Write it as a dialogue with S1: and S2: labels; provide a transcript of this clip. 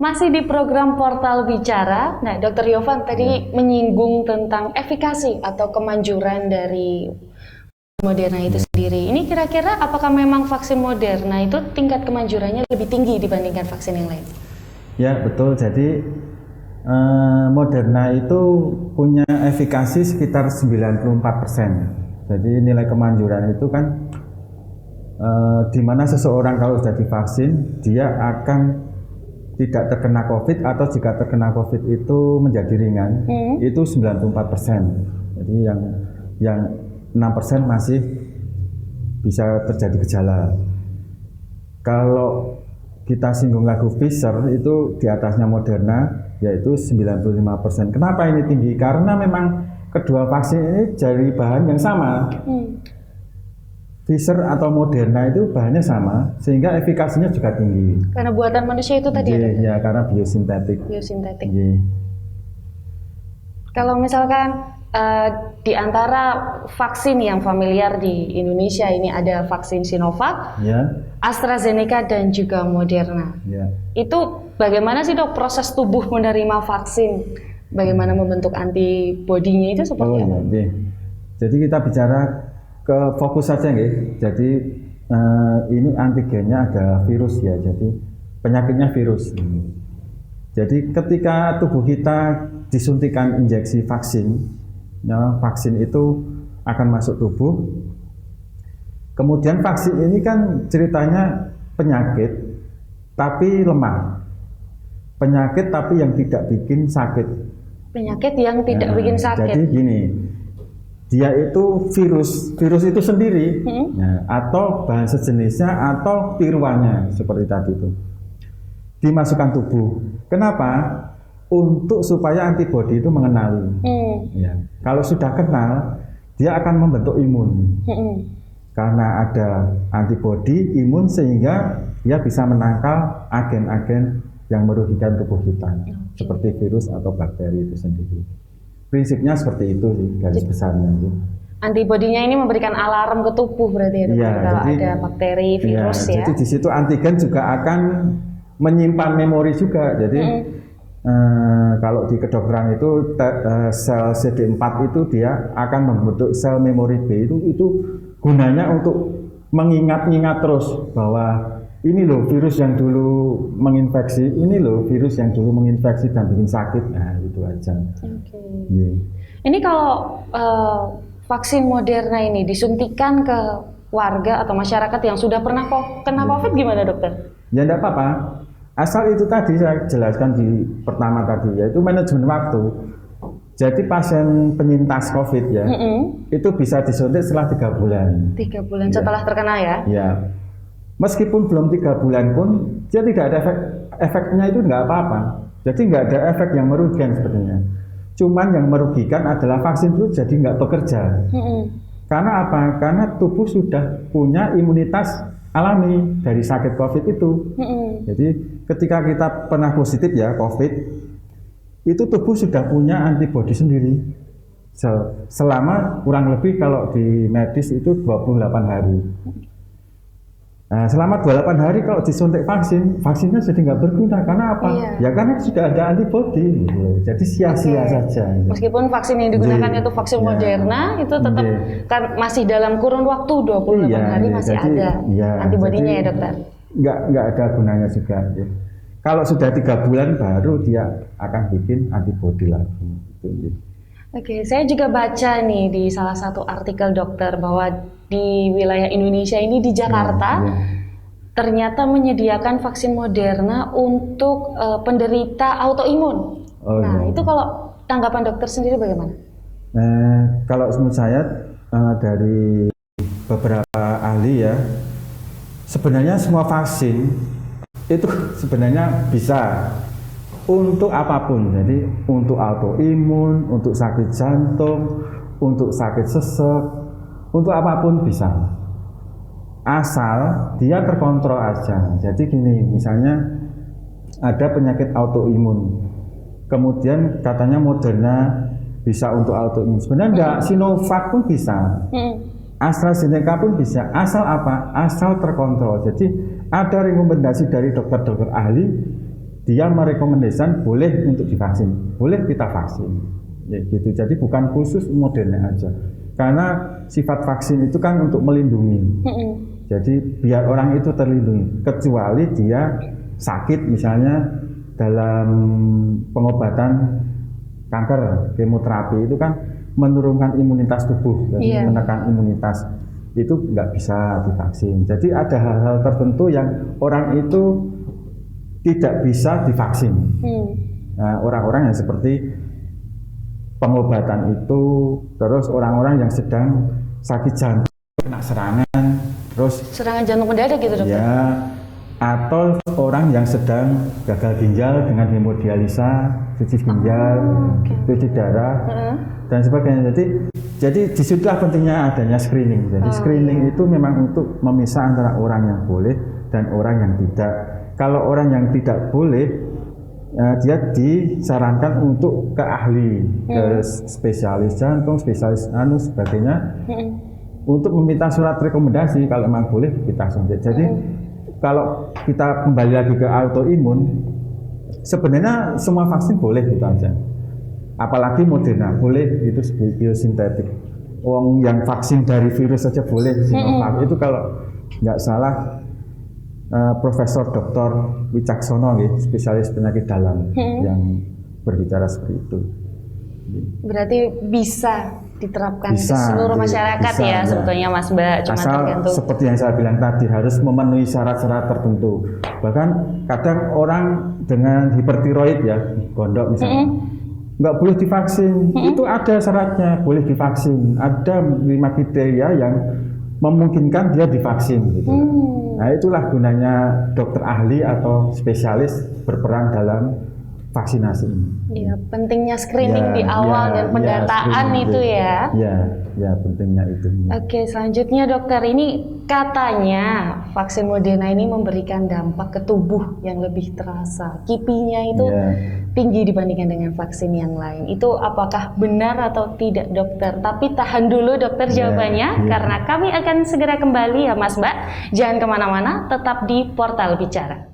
S1: Masih di program Portal Bicara. Nah, Dr. Yovan tadi menyinggung tentang efikasi atau kemanjuran dari Moderna itu sendiri. Ini kira-kira apakah memang vaksin Moderna itu tingkat kemanjurannya lebih tinggi dibandingkan vaksin yang lain?
S2: Ya, betul. Jadi Moderna itu punya efikasi sekitar 94%. Jadi nilai kemanjuran itu kan di mana seseorang kalau sudah divaksin, dia akan tidak terkena COVID, atau jika terkena COVID itu menjadi ringan, itu 94%. Jadi yang 6% masih bisa terjadi gejala. Kalau kita singgung lagu Pfizer, itu di atasnya Moderna, yaitu 95%. Kenapa ini tinggi? Karena memang kedua vaksin ini dari bahan yang sama. Pfizer atau Moderna itu bahannya sama, sehingga efikasinya juga tinggi.
S1: Karena buatan manusia itu tadi ada?
S2: Ya, karena biosintetik.
S1: Biosintetik.
S2: Ye.
S1: Kalau misalkan di antara vaksin yang familiar di Indonesia ini ada vaksin Sinovac, AstraZeneca dan juga Moderna. Itu bagaimana sih dok proses tubuh menerima vaksin? Bagaimana membentuk antibodinya itu seperti apa?
S2: Jadi kita bicara ke fokus saja nggih. Jadi ini antigennya ada virus ya. Jadi penyakitnya virus. Jadi ketika tubuh kita disuntikan injeksi vaksin, ya, vaksin itu akan masuk tubuh. Kemudian vaksin ini kan ceritanya penyakit tapi lemah. Penyakit tapi yang tidak bikin sakit.
S1: Penyakit yang tidak bikin sakit.
S2: Jadi gini, dia itu virus itu sendiri, atau bahan sejenisnya atau tiruannya seperti tadi itu dimasukkan tubuh. Kenapa? Untuk supaya antibodi itu mengenali. Ya. Kalau sudah kenal, dia akan membentuk imun. Karena ada antibodi imun sehingga dia bisa menangkal agen-agen yang merugikan tubuh kita, seperti virus atau bakteri itu sendiri. Prinsipnya seperti itu sih garis besarnya.
S1: Antibodinya ini memberikan alarm ke tubuh berarti ya, kalau ada bakteri, virus ya.
S2: Jadi di situ antigen juga akan menyimpan memori juga. Jadi kalau di kedokteran itu sel CD4 itu dia akan membentuk sel memori B itu gunanya untuk mengingat-ingat terus bahwa ini loh virus yang dulu menginfeksi, ini loh virus yang dulu menginfeksi dan bikin sakit. Nah, itu aja.
S1: Ini kalau vaksin Moderna ini disuntikan ke warga atau masyarakat yang sudah pernah kena COVID gimana dokter? Ya
S2: enggak apa-apa. Asal itu tadi saya jelaskan di pertama tadi, yaitu manajemen waktu. Jadi pasien penyintas COVID ya, itu bisa disuntik setelah 3 bulan.
S1: 3 bulan setelah terkena ya?
S2: Ya. Meskipun belum 3 bulan pun, dia tidak ada efeknya itu nggak apa-apa. Jadi nggak ada efek yang merugikan sebenarnya. Cuman yang merugikan adalah vaksin itu jadi nggak bekerja. Karena apa? Karena tubuh sudah punya imunitas alami dari sakit COVID itu. Jadi ketika kita pernah positif ya COVID, itu tubuh sudah punya antibodi sendiri. Selama kurang lebih kalau di medis itu 28 hari. Nah, selama 28 hari kalau disuntik vaksinnya jadi nggak berguna. Karena apa? Ya karena sudah ada antibodi. Jadi sia-sia saja.
S1: Meskipun vaksin yang digunakan itu vaksin Moderna, itu tetap kan masih dalam kurun waktu 28 hari masih ada antibodinya ya dokter?
S2: Nggak ada gunanya juga. Ya. Kalau sudah 3 bulan baru dia akan bikin antibodi lagi.
S1: Oke, saya juga baca nih di salah satu artikel dokter bahwa di wilayah Indonesia ini di Jakarta ternyata menyediakan vaksin Moderna untuk penderita autoimun. Itu kalau tanggapan dokter sendiri bagaimana?
S2: Kalau menurut saya dari beberapa ahli ya, sebenarnya semua vaksin itu sebenarnya bisa untuk apapun. Jadi untuk autoimun, untuk sakit jantung, untuk sakit sesek, untuk apapun bisa. Asal dia terkontrol aja. Jadi gini, misalnya ada penyakit autoimun, kemudian katanya Moderna bisa untuk autoimun. Sebenarnya enggak, Sinovac pun bisa, AstraZeneca pun bisa. Asal apa? Asal terkontrol. Jadi ada rekomendasi dari dokter-dokter ahli dia merekomendasikan boleh untuk divaksin, boleh kita vaksin, ya gitu. Jadi bukan khusus Moderna aja, karena sifat vaksin itu kan untuk melindungi. Jadi biar orang itu terlindungi, kecuali dia sakit misalnya dalam pengobatan kanker, kemoterapi itu kan menurunkan imunitas tubuh, jadi menekan imunitas, itu nggak bisa divaksin. Jadi ada hal-hal tertentu yang orang itu tidak bisa divaksin. Nah, orang-orang yang seperti pengobatan itu, terus orang-orang yang sedang sakit jantung, kena serangan, terus
S1: serangan jantung mendadak gitu dokter?
S2: Ya, atau orang yang sedang gagal ginjal dengan hemodialisa, cuci ginjal, cuci darah, dan sebagainya. Jadi disitulah pentingnya adanya screening. Jadi screening itu memang untuk memisah antara orang yang boleh dan orang yang tidak. Kalau orang yang tidak boleh, dia disarankan untuk ke ahli, ke spesialis jantung, spesialis sebagainya, untuk meminta surat rekomendasi. Kalau memang boleh kita suntik. Jadi kalau kita kembali lagi ke autoimun, sebenarnya semua vaksin boleh gitu aja. Apalagi Moderna boleh, itu biosintetik. Wong yang vaksin dari virus saja boleh, Sinovac itu kalau nggak salah. Profesor Dr. Wicaksono, spesialis penyakit dalam, yang berbicara seperti itu.
S1: Berarti bisa diterapkan ke seluruh masyarakat ya sebetulnya Mas Mbak. Cuma
S2: asal
S1: tergantung.
S2: Seperti yang saya bilang tadi, harus memenuhi syarat-syarat tertentu. Bahkan kadang orang dengan hipertiroid ya, gondok misalnya, nggak boleh divaksin. Itu ada syaratnya, boleh divaksin. Ada 5 kriteria yang memungkinkan dia divaksin gitu. Nah, itulah gunanya dokter ahli atau spesialis berperan dalam vaksinasi ini.
S1: Iya, pentingnya screening di awal dan pendataan itu ya.
S2: Ya, pentingnya itu.
S1: Oke, selanjutnya dokter, ini katanya vaksin Moderna ini memberikan dampak ke tubuh yang lebih terasa. KIPI-nya itu tinggi dibandingkan dengan vaksin yang lain. Itu apakah benar atau tidak dokter? Tapi tahan dulu dokter jawabannya, karena kami akan segera kembali ya Mas Mbak. Jangan kemana-mana, tetap di Portal Bicara.